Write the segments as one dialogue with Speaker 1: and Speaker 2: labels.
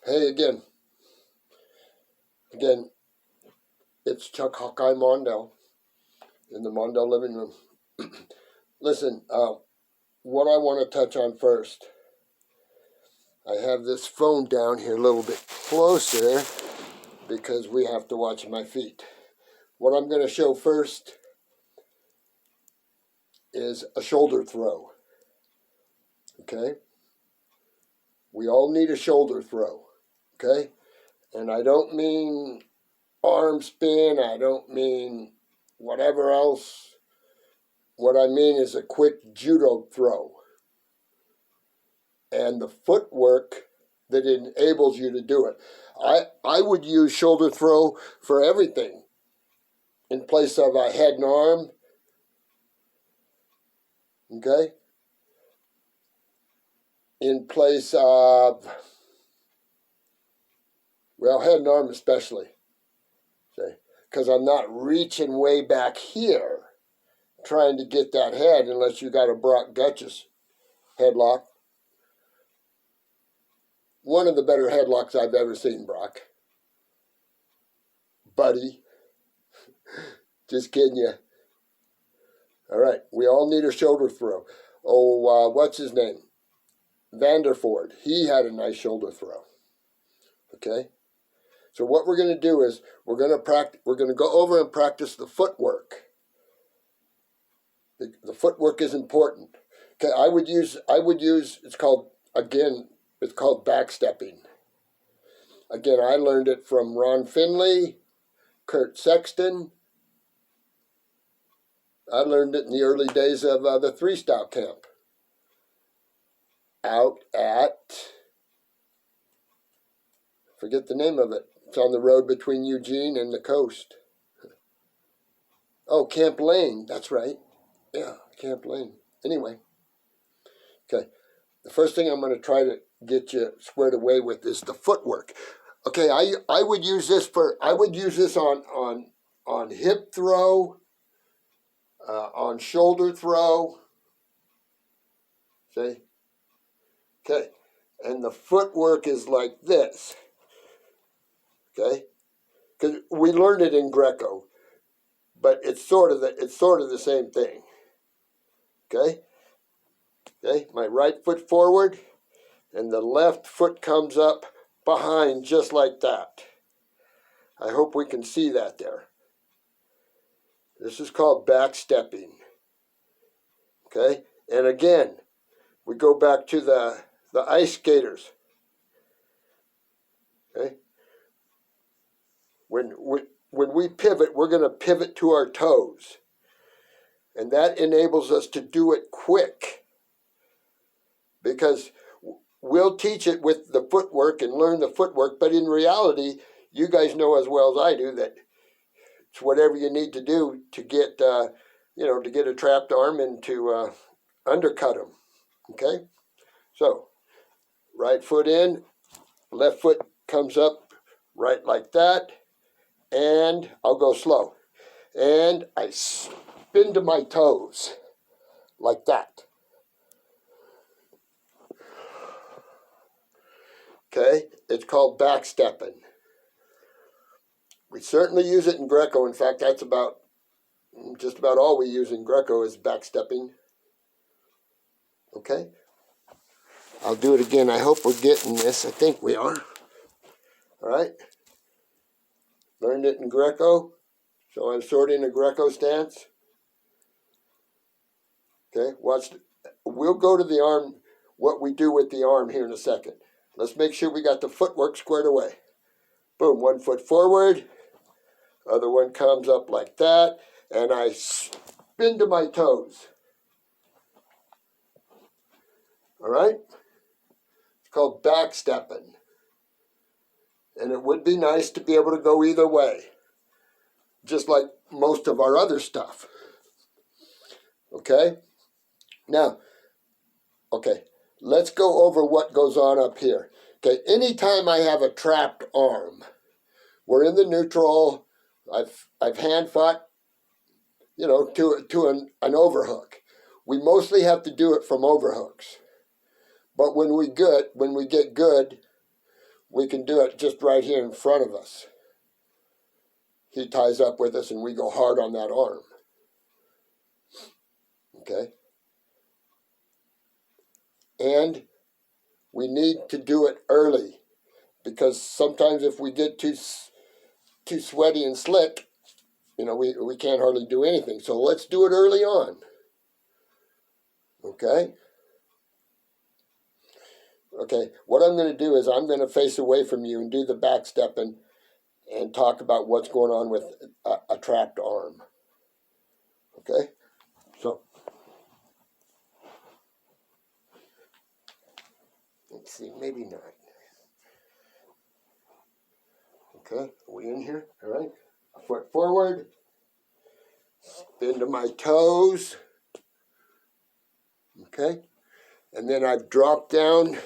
Speaker 1: Hey again, it's Chuck Hawkeye Mondell in the Mondell living room. Listen, what I want to touch on first, I have this phone down here a little bit closer because we have to watch my feet. What I'm going to show first is a shoulder throw, okay? We all need a shoulder throw, okay? And I don't mean arm spin, I don't mean whatever else. What I mean is a quick judo throw and the footwork that enables you to do it. I would use shoulder throw for everything in place of a head and arm, okay? In place of, well, head and arm especially, okay? Because I'm not reaching way back here trying to get that head unless you got a Brock Duchess headlock. One of the better headlocks I've ever seen, Brock. Buddy. Just kidding you. All right, we all need a shoulder throw. Oh, what's his name? Vanderford. He had a nice shoulder throw. Okay? So what we're going to do is we're going to go over and practice the footwork. The footwork is important. Okay, I would use it's called backstepping. Again, I learned it from Ron Finley, Kurt Sexton. I learned it in the early days of the three-style camp. Out at, forget the name of it. It's on the road between Eugene and the coast. Oh, Camp Lane. That's right. Yeah, Camp Lane. Anyway. Okay. The first thing I'm going to try to get you squared away with is the footwork. Okay, I would use this on hip throw, on shoulder throw. See? Okay. And the footwork is like this. Okay? Because we learned it in Greco, but it's sort of the same thing. Okay? Okay, my right foot forward, and the left foot comes up behind just like that. I hope we can see that there. This is called backstepping. Okay, and again, we go back to the ice skaters. Okay, when we pivot, we're going to pivot to our toes, and that enables us to do it quick. Because we'll teach it with the footwork and learn the footwork, but in reality, you guys know as well as I do that it's whatever you need to do to get, to get a trapped arm and to undercut them. Okay, so right foot in, left foot comes up right like that, and I'll go slow, and I spin to my toes like that. Okay, it's called backstepping. We certainly use it in Greco. In fact, that's just about all we use in Greco is backstepping. Okay, I'll do it again. I hope we're getting this. I think we are. All right, learned it in Greco, so I'm sort of in a Greco stance. Okay, watch. We'll go to the arm, what we do with the arm here in a second. Let's make sure we got the footwork squared away. Boom, one foot forward, other one comes up like that, and I spin to my toes. All right? It's called backstepping. And it would be nice to be able to go either way, just like most of our other stuff. Okay? Now, okay, let's go over what goes on up here. Okay, anytime I have a trapped arm, we're in the neutral. I've hand fought, to an overhook. We mostly have to do it from overhooks. But when we get good, we can do it just right here in front of us. He ties up with us and we go hard on that arm. Okay? And we need to do it early, because sometimes if we get too sweaty and slick, we can't hardly do anything. So let's do it early on. Okay? Okay, what I'm going to do is I'm going to face away from you and do the back step and talk about what's going on with a trapped arm. Okay? So, let's see, maybe not. Okay, are we in here? All right. A foot forward. Spin to my toes. Okay. And then I've dropped down.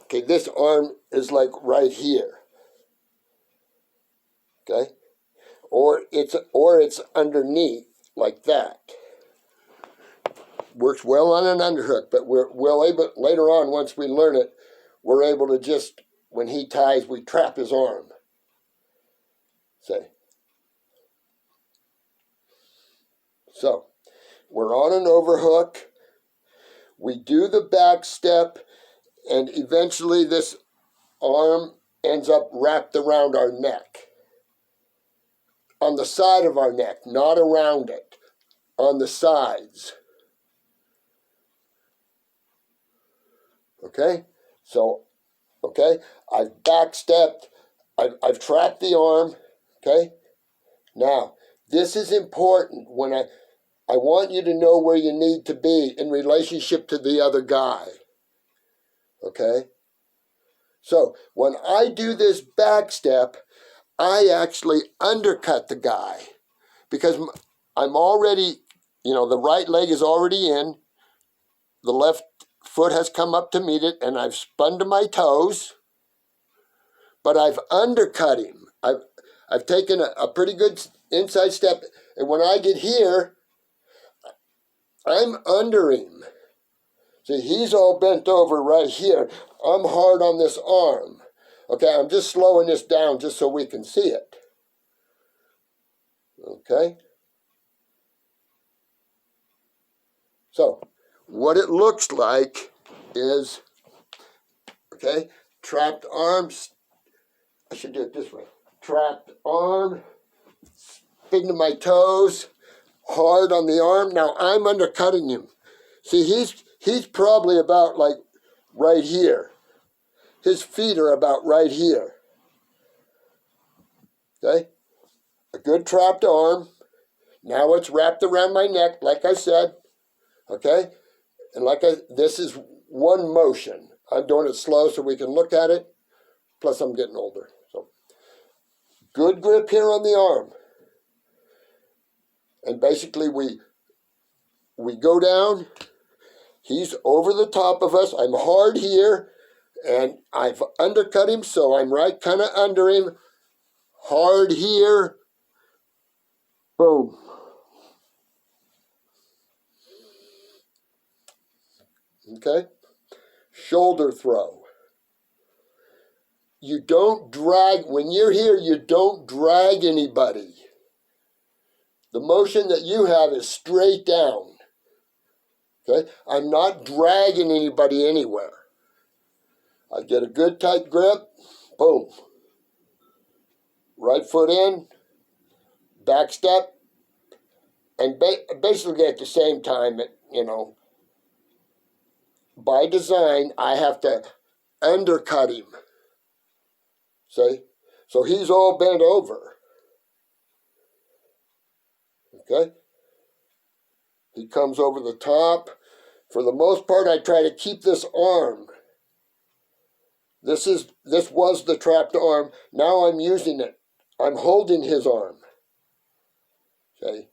Speaker 1: Okay, this arm is like right here. Okay? Or it's underneath, like that. Works well on an underhook, but we'll able, later on, once we learn it, we're able to just, when he ties, we trap his arm. Say. So, we're on an overhook. We do the back step, and eventually this arm ends up wrapped around our neck. On the side of our neck, not around it. On the sides. Okay? So, okay, I've backstepped. I've trapped the arm. Okay? Now, this is important. When I want you to know where you need to be in relationship to the other guy. Okay? So, when I do this back step, I actually undercut the guy, because I'm already, the right leg is already in, the left foot has come up to meet it, and I've spun to my toes, but I've undercut him. I've taken a pretty good inside step, and when I get here, I'm under him. See, he's all bent over right here. I'm hard on this arm. Okay, I'm just slowing this down just so we can see it. Okay? So, what it looks like is, okay, trapped arms. I should do it this way. Trapped arm, spin to my toes, hard on the arm. Now, I'm undercutting him. See, he's probably about like right here. His feet are about right here. Okay? A good trapped arm. Now it's wrapped around my neck, like I said. Okay? And this is one motion. I'm doing it slow so we can look at it. Plus, I'm getting older. So, good grip here on the arm. And basically, we go down. He's over the top of us. I'm hard here. And I've undercut him, so I'm right kind of under him. Hard here. Boom. Okay? Shoulder throw. You don't drag, when you're here, you don't drag anybody. The motion that you have is straight down. Okay? I'm not dragging anybody anywhere. I get a good tight grip, boom. Right foot in, back step, and basically at the same time, by design, I have to undercut him. See? So he's all bent over. Okay? He comes over the top. For the most part, I try to keep this arm. This was the trapped arm. Now I'm using it. I'm holding his arm. Okay?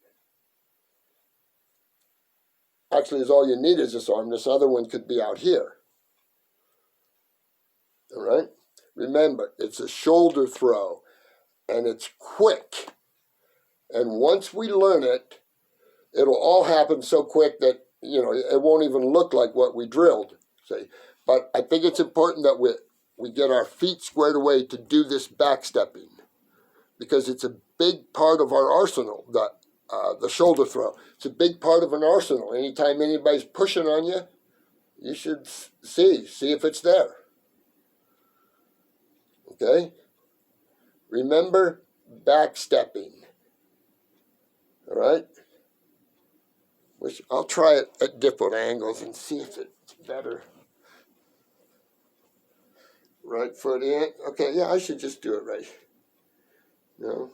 Speaker 1: Actually, all you need is this arm. This other one could be out here. All right? Remember, it's a shoulder throw, and it's quick. And once we learn it, it'll all happen so quick that, it won't even look like what we drilled. See? But I think it's important that we get our feet squared away to do this backstepping, because it's a big part of our arsenal, the shoulder throw. It's a big part of an arsenal. Anytime anybody's pushing on you, you should see if it's there. Okay? Remember backstepping. All right? Which I'll try it at different angles and see if it's better. Right foot in. Okay, yeah, I should just do it right. No?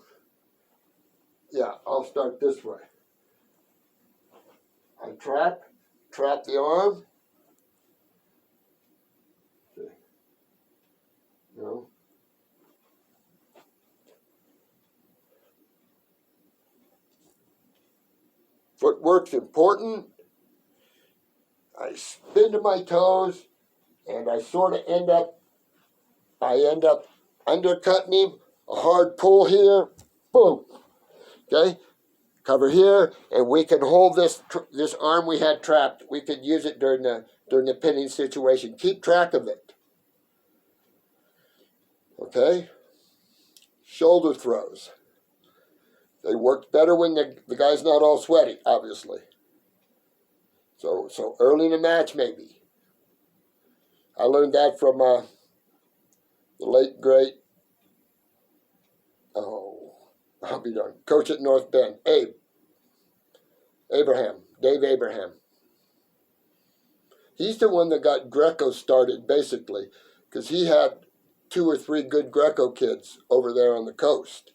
Speaker 1: Yeah, I'll start this way. I trap the arm. Okay. No? Footwork's important. I spin to my toes, and I sort of end up undercutting him. A hard pull here, boom. Okay, cover here, and we can hold this arm we had trapped. We could use it during the pinning situation. Keep track of it. Okay, shoulder throws. They work better when the guy's not all sweaty, obviously. So early in the match, maybe. I learned that from the late, great, I'll be darned, coach at North Bend, Dave Abraham. He's the one that got Greco started, basically, because he had 2 or 3 good Greco kids over there on the coast.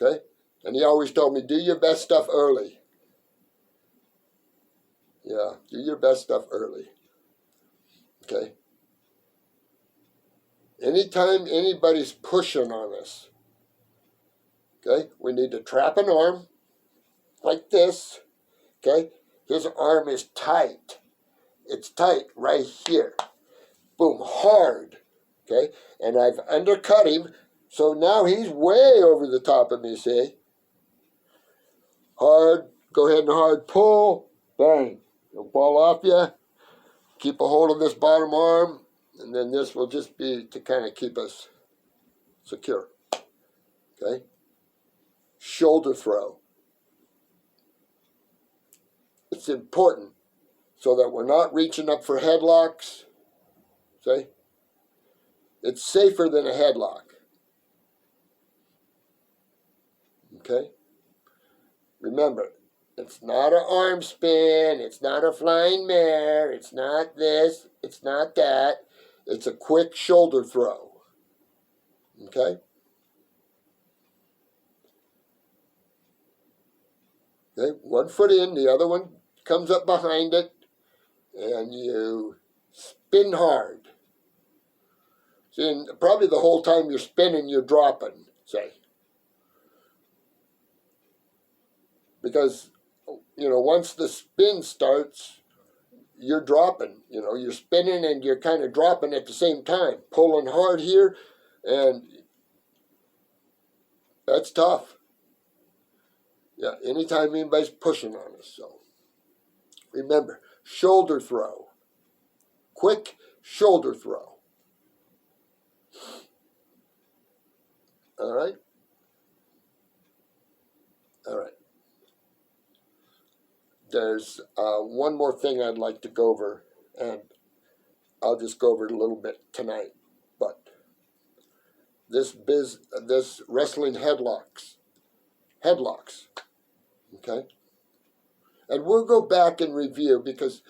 Speaker 1: Okay? And he always told me, do your best stuff early. Yeah, do your best stuff early. Okay? Anytime anybody's pushing on us, okay, we need to trap an arm like this. Okay? His arm is tight. It's tight right here. Boom, hard. Okay? And I've undercut him, so now he's way over the top of me, see? Hard, go ahead and hard pull. Bang. It'll fall off you. Keep a hold of this bottom arm, and then this will just be to kind of keep us secure. Okay? Shoulder throw. It's important so that we're not reaching up for headlocks. See? It's safer than a headlock. Okay? Remember, it's not an arm spin, it's not a flying mare, it's not this, it's not that. It's a quick shoulder throw. Okay? Okay, one foot in, the other one comes up behind it, and you spin hard. See, and probably the whole time you're spinning, you're dropping, say. Because, once the spin starts, you're dropping. You're spinning and you're kind of dropping at the same time, pulling hard here, and that's tough. Yeah, anytime anybody's pushing on us. So remember, shoulder throw. Quick shoulder throw. All right? All right. There's one more thing I'd like to go over, and I'll just go over it a little bit tonight. But this wrestling headlocks, okay? And we'll go back and review, because,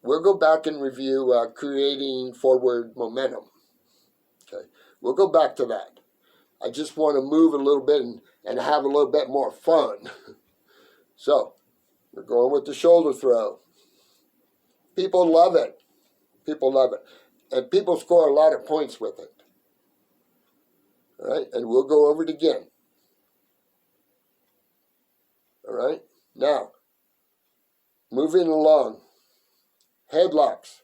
Speaker 1: we'll go back and review creating forward momentum, okay? We'll go back to that. I just want to move a little bit and have a little bit more fun. So, we're going with the shoulder throw. People love it. People love it. And people score a lot of points with it. All right? And we'll go over it again. All right? Now, moving along. Headlocks.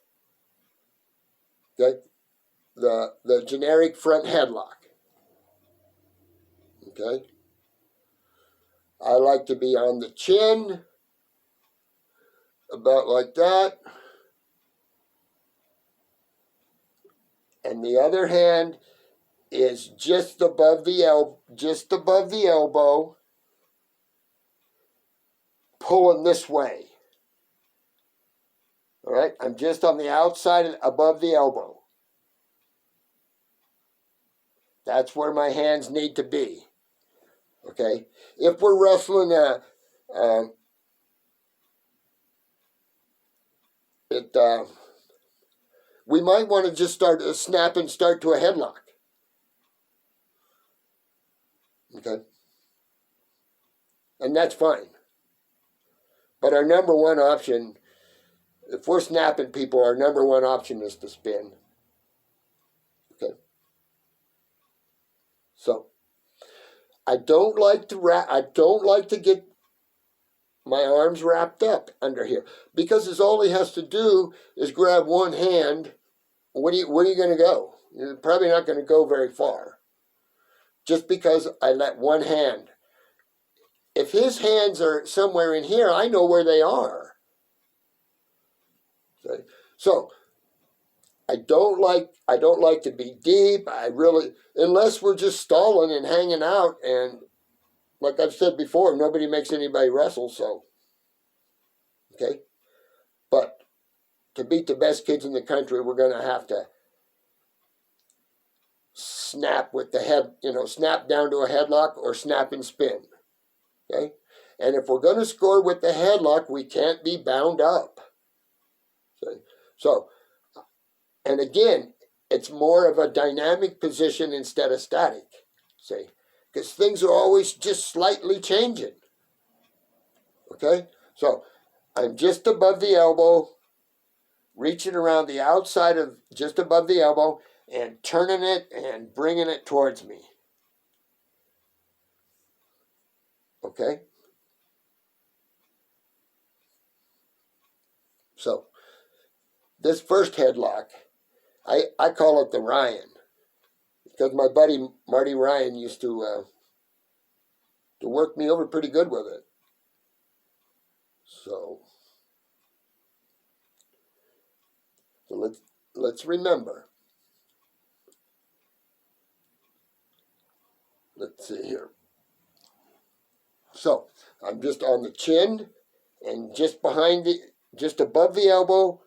Speaker 1: Okay? The generic front headlock. Okay? I like to be on the chin, about like that. and the other hand is just above the elbow, pulling this way. All right, I'm just on the outside above the elbow. That's where my hands need to be. Okay, if we're wrestling we might want to just start a snap and start to a headlock. Okay, and that's fine. But our number one option, if we're snapping people, our number one option is to spin. Okay. So I don't like to get my arms wrapped up under here, because all he has to do is grab one hand. Where are you going to go? You're probably not going to go very far. Just because I let one hand. If his hands are somewhere in here, I know where they are. Okay? So I don't like to be deep. Unless we're just stalling and hanging out, and like I've said before, nobody makes anybody wrestle, so okay. But to beat the best kids in the country, we're going to have to snap with the head, snap down to a headlock or snap and spin. Okay? And if we're going to score with the headlock, we can't be bound up. Okay? So, and again, it's more of a dynamic position instead of static. See? Because things are always just slightly changing. Okay? So, I'm just above the elbow, reaching around the outside of just above the elbow, and turning it and bringing it towards me. Okay? So, this first headlock, I call it the Ryan, because my buddy Marty Ryan used to work me over pretty good with it. So let's remember. Let's see here. So I'm just on the chin, and just above the elbow,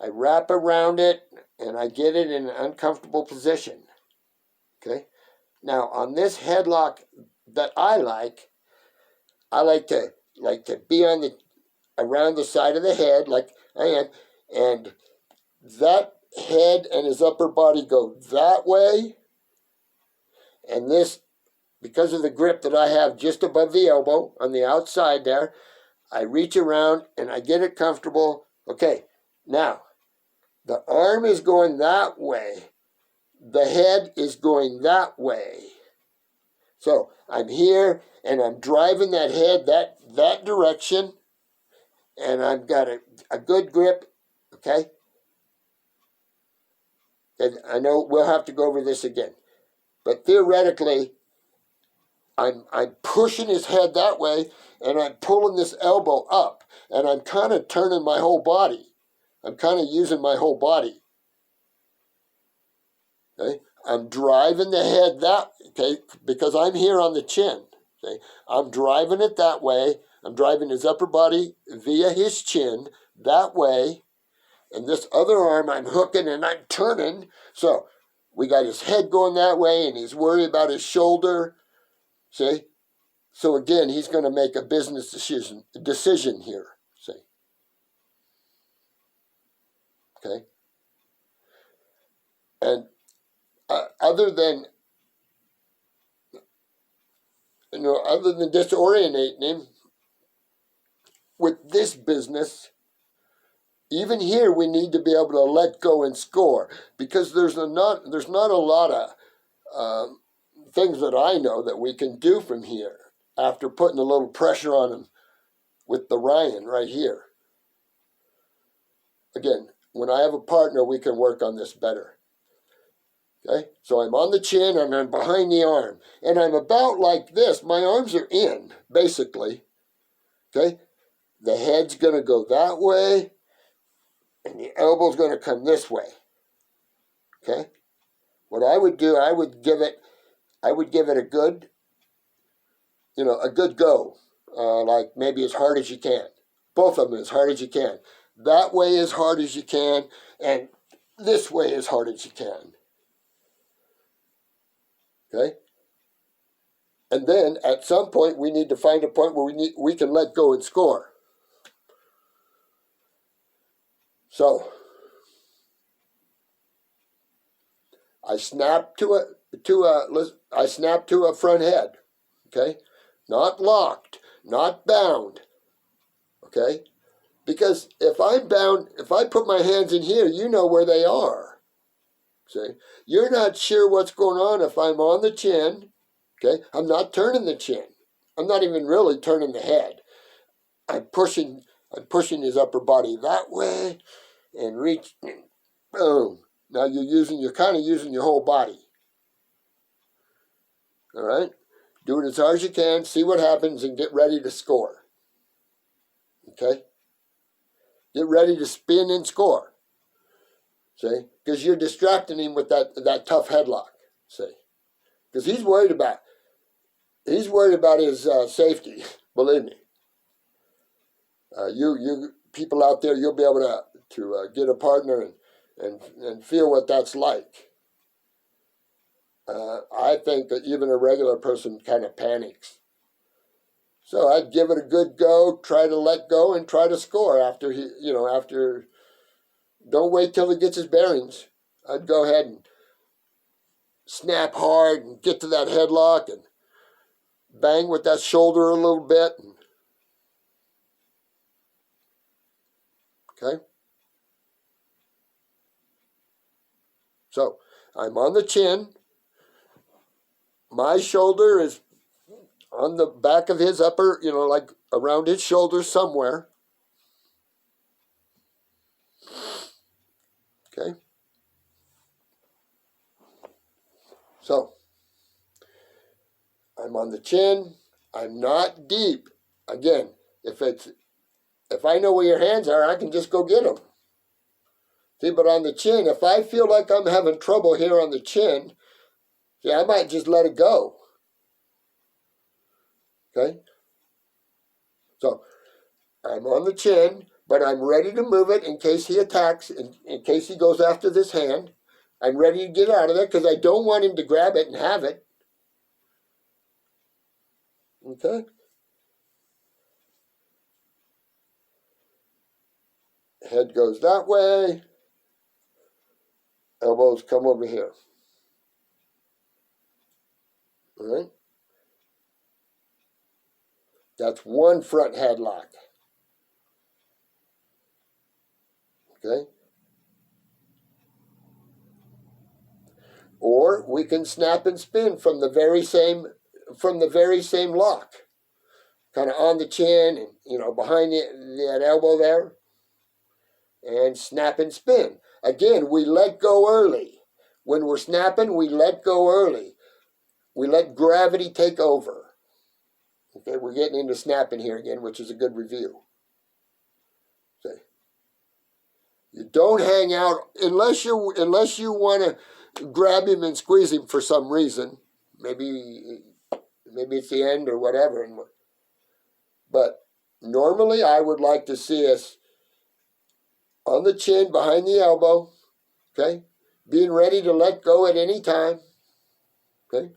Speaker 1: I wrap around it, and I get it in an uncomfortable position. Okay. Now on this headlock that I like to be around the side of the head like I am, and that head and his upper body go that way, and this, because of the grip that I have just above the elbow on the outside there, I reach around and I get it comfortable. Okay, now the arm is going that way, the head is going that way. So I'm here and I'm driving that head that direction, and I've got a good grip. Okay, and I know we'll have to go over this again, but theoretically, I'm pushing his head that way, and I'm pulling this elbow up, and I'm kind of turning my whole body. I'm kind of using my whole body. Okay, I'm driving the head because I'm here on the chin. Okay, I'm driving it that way. I'm driving his upper body via his chin that way, and this other arm I'm hooking and I'm turning. So we got his head going that way, and he's worried about his shoulder. See? So again, he's going to make a business decision here. See? Okay? And other than disorientating him with this business, even here we need to be able to let go and score, because there's not a lot of things that I know that we can do from here after putting a little pressure on him with the Ryan right here. Again, when I have a partner, we can work on this better. Okay, so I'm on the chin and I'm behind the arm, and I'm about like this. My arms are in, basically. Okay, the head's going to go that way, and the elbow's going to come this way. Okay, What I would do, I would give it a good, a good go, like maybe as hard as you can. Both of them as hard as you can. That way as hard as you can, and this way as hard as you can. Okay? And then at some point we need to find a point where we can let go and score. So I snap to a front head. Okay? Not locked, not bound. Okay? Because if I'm bound, if I put my hands in here, you know where they are. See? You're not sure what's going on if I'm on the chin. Okay? I'm not turning the chin. I'm not even really turning the head. I'm pushing his upper body that way and reach. Boom. Now you're kind of using your whole body. All right? Do it as hard as you can, see what happens, and get ready to score. Okay? Get ready to spin and score. See? Because you're distracting him with that tough headlock. See? Because he's worried about his safety. Believe me. You people out there, you'll be able to get a partner and feel what that's like. I think that even a regular person kind of panics. So I'd give it a good go, try to let go, and try to score after don't wait till he gets his bearings. I'd go ahead and snap hard and get to that headlock and bang with that shoulder a little bit. Okay? So I'm on the chin. My shoulder is on the back of his upper, like around his shoulder somewhere. Okay? So, I'm on the chin. I'm not deep. Again, if I know where your hands are, I can just go get them. See, but on the chin, if I feel like I'm having trouble here on the chin, see, I might just let it go. Okay? So, I'm on the chin, but I'm ready to move it in case he attacks, in case he goes after this hand. I'm ready to get out of there because I don't want him to grab it and have it. Okay? Head goes that way. Elbows come over here. All right? That's one front headlock. Okay? Or we can snap and spin from the very same lock. Kind of on the chin and behind that elbow there. And snap and spin. Again, we let go early. When we're snapping, we let go early. We let gravity take over. Okay, we're getting into snapping here again, which is a good review. Okay. You don't hang out unless you want to grab him and squeeze him for some reason. Maybe it's the end or whatever. But normally I would like to see us on the chin, behind the elbow, okay? Being ready to let go at any time, okay?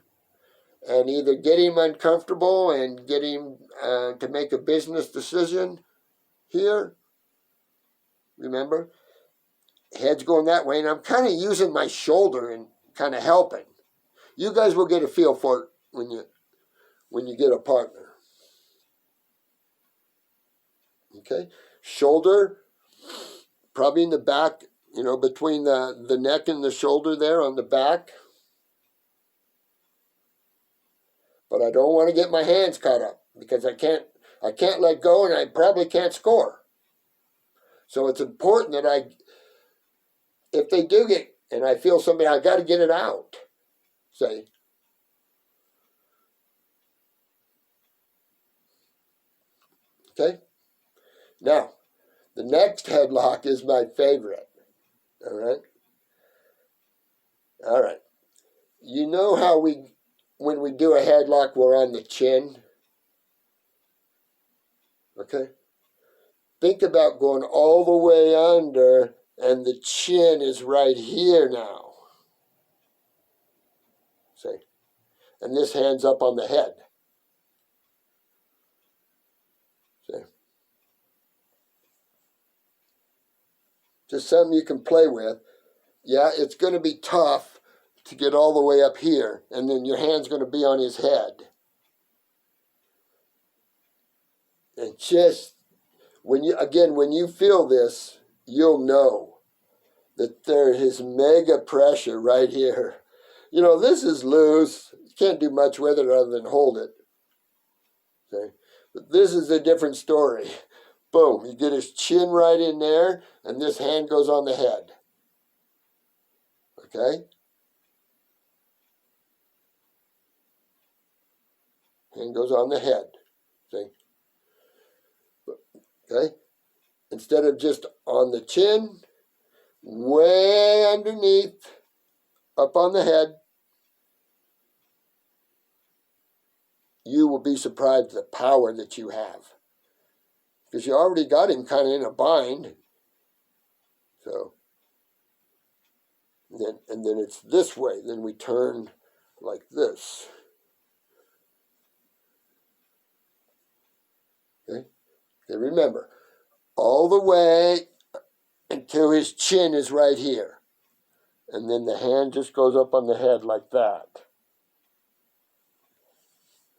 Speaker 1: And either get him uncomfortable and get him to make a business decision here. Remember? Head's going that way, and I'm kind of using my shoulder and kind of helping. You guys will get a feel for it when you get a partner. Okay? Shoulder, probably in the back, between the neck and the shoulder there on the back. But I don't want to get my hands caught up because I can't let go and I probably can't score. So it's important that if they do get, and I feel somebody, I got to get it out. Say. Okay? Now, the next headlock is my favorite. All right? All right. You know how when we do a headlock, we're on the chin? Okay? Think about going all the way under, and the chin is right here now. See? And this hand's up on the head. See? Just something you can play with. Yeah, it's going to be tough to get all the way up here, and then your hand's going to be on his head. And just, when you feel this, you'll know that there is mega pressure right here. You know, this is loose. You can't do much with it other than hold it. Okay? But this is a different story. Boom, you get his chin right in there, and this hand goes on the head. Okay? Hand goes on the head. See? Okay? Instead of just on the chin, way underneath, up on the head, you will be surprised at the power that you have. Because you already got him kind of in a bind. So, and then it's this way. Then we turn like this. Okay? Okay, remember, all the way until his chin is right here. And then the hand just goes up on the head like that.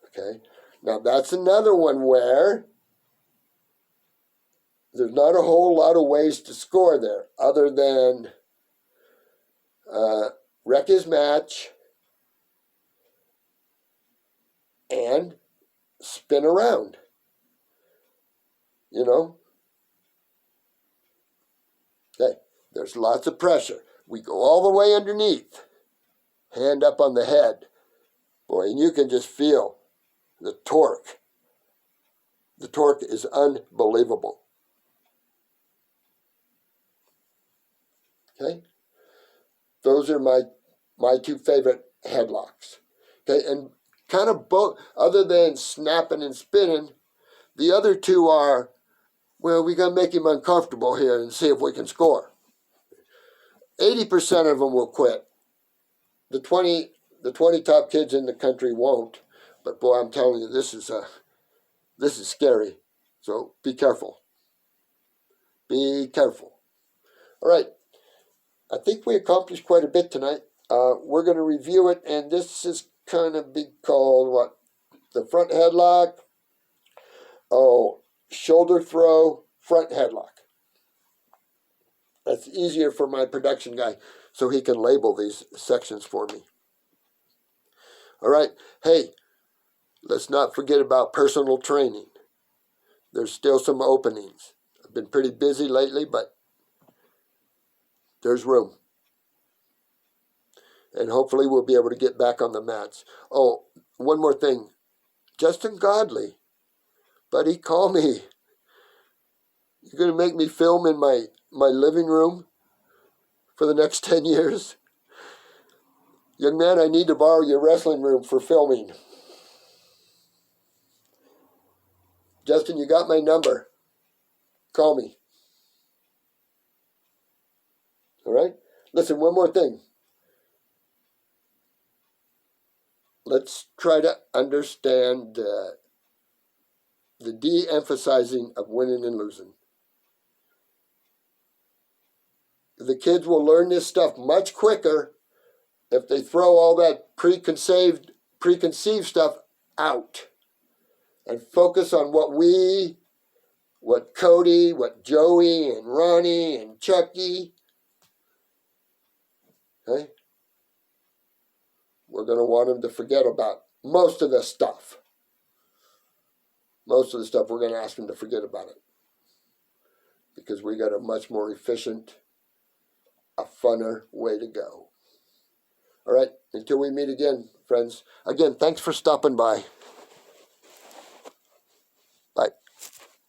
Speaker 1: Okay? Now that's another one where there's not a whole lot of ways to score there other than wreck his match and spin around. You know? Okay, there's lots of pressure. We go all the way underneath, hand up on the head. Boy, and you can just feel the torque. The torque is unbelievable. Okay? Those are my two favorite headlocks. Okay, and kind of both, other than snapping and spinning, the other two are, well, we got to make him uncomfortable here and see if we can score. 80% of them will quit. The 20 top kids in the country won't. But boy, I'm telling you, this is scary. So be careful. Be careful. All right. I think we accomplished quite a bit tonight. We're going to review it, and this is kind of be called what? The front headlock. Oh, shoulder throw, front headlock. That's easier for my production guy, so he can label these sections for me. All right. Hey, let's not forget about personal training. There's still some openings. I've been pretty busy lately, but there's room. And hopefully we'll be able to get back on the mats. Oh, one more thing. Justin Godley, buddy, call me. You're going to make me film in my living room for the next 10 years? Young man, I need to borrow your wrestling room for filming. Justin, you got my number. Call me. All right? Listen, one more thing. Let's try to understand the de-emphasizing of winning and losing. The kids will learn this stuff much quicker if they throw all that preconceived stuff out and focus on what Cody, what Joey and Ronnie and Chucky, okay? We're going to want them to forget about most of the stuff. Most of the stuff, we're going to ask them to forget about it. Because we got a much more efficient, a funner way to go. All right, until we meet again, friends. Again, thanks for stopping by.